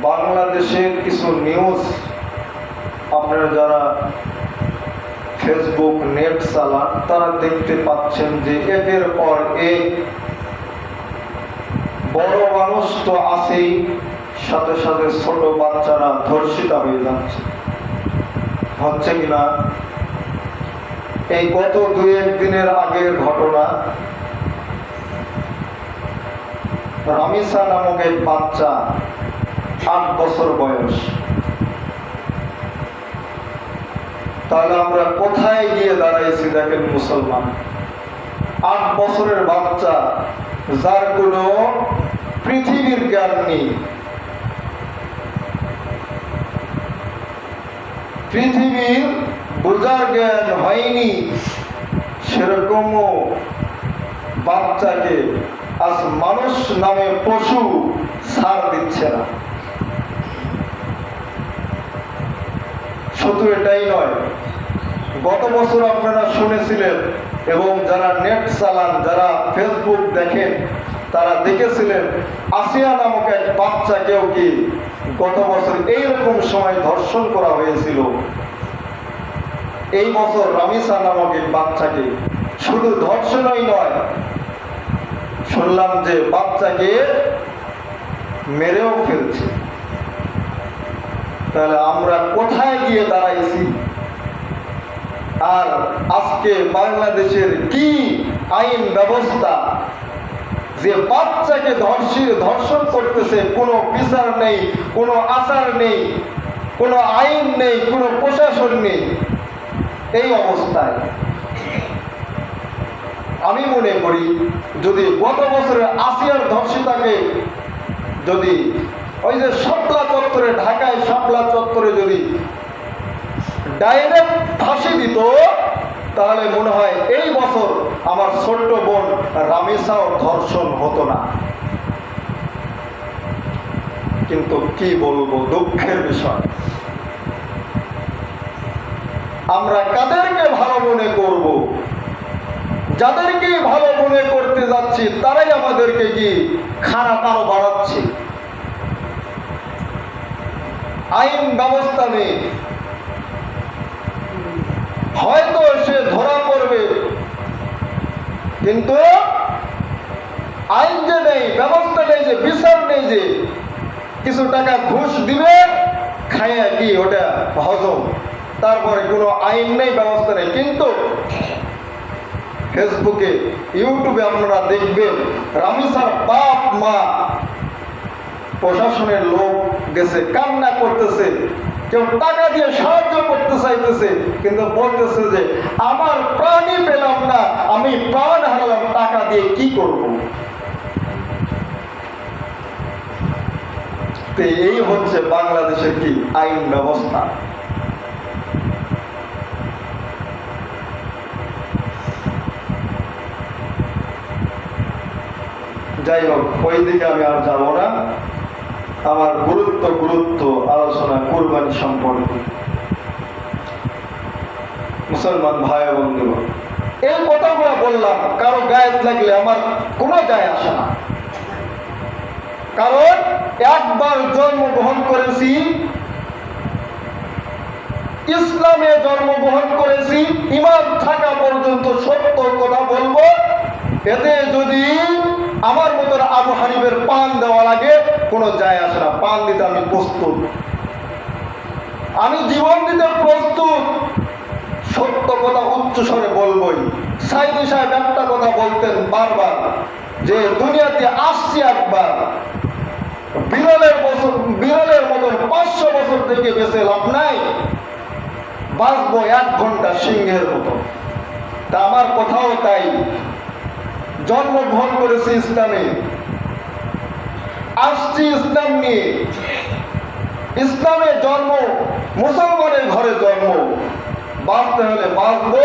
বাংলাদেশের কিছু নিউজ আপনারা যারা ফেসবুক নেট চালান তারা দেখতে পাচ্ছেন যে একের পর এক বড় মানুষ তো আছেই, সাথে সাথে ছোট বাচ্চারা ধর্ষিতা হয়ে যাচ্ছে। হচ্ছে কিনা? এই গত 2-1 দিনের আগের ঘটনা, রামিসা নামক এক বাচ্চা, 8 বছর বয়স। তাহলে আমরা কোথায় গিয়ে দাঁড়াইছি দেখেন মুসলমান। 8 বছরের বাচ্চা, যার কোনো পৃথিবীর জ্ঞান নেই, পৃথিবীর বোঝার জ্ঞান হয়নি, সেরকমও বাচ্চাকে আজ মানুষ নামে পশু ছাড় দিচ্ছে না। শুধু এটাই নয়, গত বছর আপনারা শুনেছিলেন এবং যারা নেট চালান, যারা ফেসবুক দেখেন, তারা দেখেছিলেন আসিয়া নামক এক বাচ্চাকেও কি গত বছর এইরকম সময় ধর্ষণ করা হয়েছিল। এই বছর রামিসা নামক এক বাচ্চাকে শুধু ধর্ষণই নয়, শুনলাম যে বাচ্চাকে মেরেও ফেলছে। তাহলে আমরা কোথায় গিয়ে দাঁড়াইছি? আর আজকে বাংলাদেশের কি আইন ব্যবস্থা যে বাচ্চাকে ধর্ষণ করতেছে, কোনো বিচার নেই, কোনো আচার নেই, কোনো আইন নেই, কোনো প্রশাসন নেই। এই অবস্থায় আমি মনে করি যদি গত বছরের আসিয়ার ধর্ষিতাকে যদি ওই যে শাপলা চত্বরে, ঢাকায় শাপলা চত্বরে যদি ডাইরেক্ট ফাঁসি দিত, তাহলে মনে হয় এই বছর আমার ছোট্ট বোন রামিসাও ধর্ষণ হতো না। কিন্তু কি বলবো, দুঃখের বিষয়, আমরা কাদেরকে ভালো মনে করব? যাদেরকে ভালো মনে করতে যাচ্ছি তারাই আমাদেরকে কি খারাপ আরো বাড়াচ্ছে। আইন ব্যবস্থা নেই, হয়তো সে ধরা পড়বে, কিন্তু আইন যে নেই, ব্যবস্থা নেই, যে বিচার নেই, যে কিছু টাকা ঘুষ দিবে, খাইয়া কি ওটা হজম, তারপরে কোনো আইন নেই, ব্যবস্থা নেই। কিন্তু ফেসবুকে, ইউটিউবে আপনারা দেখবেন রামিসার বাপ মা, প্রশাসনের লোক গেছে, কান্না করতেছে, কেউ টাকা দিয়ে সাহায্য করতে চাইতেছে, কিন্তু বলতেছে যে আমার প্রাণই পেলাম না, আমি প্রাণ হারালাম, টাকা দিয়ে কি করব? তো এই হচ্ছে বাংলাদেশের কি আইন ব্যবস্থা। যাই হোক, ওই দিকে আমি আর যাব না। আমার গুরুত্ব আলোচনা কুরবানি সম্পর্কে। মুসলমান ভাই বন্ধু, এই কথাগুলো বললাম, কারো গায়ে লাগলে আমার কোনো যায় আসে না। কারণ একবার জন্মগ্রহণ করেছি, ইসলামে জন্মগ্রহণ করেছি, ঈমান থাকা পর্যন্ত সত্য কথা বলবো। এতে যদি আমার মতন আবু হানিফের পান দেওয়া লাগে, কোনো যায় আসে না, পান দিতে আমি প্রস্তুত, আমি জীবন দিতে প্রস্তুত। সত্য কথা উচ্চস্বরে বলবই। সাইদি সাহেব একটা কথা বলতেন বারবার, যে দুনিয়াতে আসছি একবার, বিরলের মতন 500 বছর থেকে বেঁচে লাভ নাই, বাঁচবো 1 ঘন্টা সিংহের মতো। তা আমার কথাও তাই, জন্মগ্রহণ করেছি ইসলামে, আসছি ইসলাম নিয়ে, ইসলামের জন্ম, মুসলমানের ঘরে জন্ম, বাঁচতে হলে বাঁচবো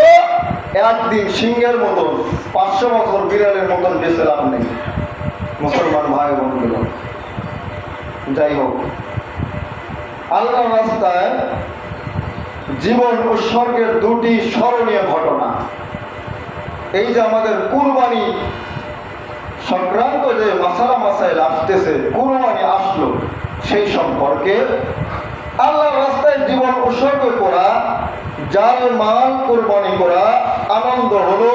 একদিন সিংহের মতন, 500 বছর বিড়ালের মতন বেঁচে লাভ নেই। মুসলমান ভাই বোনগুলো, যাই হোক, আল্লাহ রাস্তায় জীবন উৎসর্গের 2টি স্মরণীয় ঘটনা। এই যে আমাদের কুরবানি সংক্রান্ত যে মাসাইল আসতেছে, কুরবানি আসলো, সেই সম্পর্কে আল্লাহর রাস্তায় জীবন উৎসর্গ করা, জান মাল কোরবানি করা আনন্দ হলো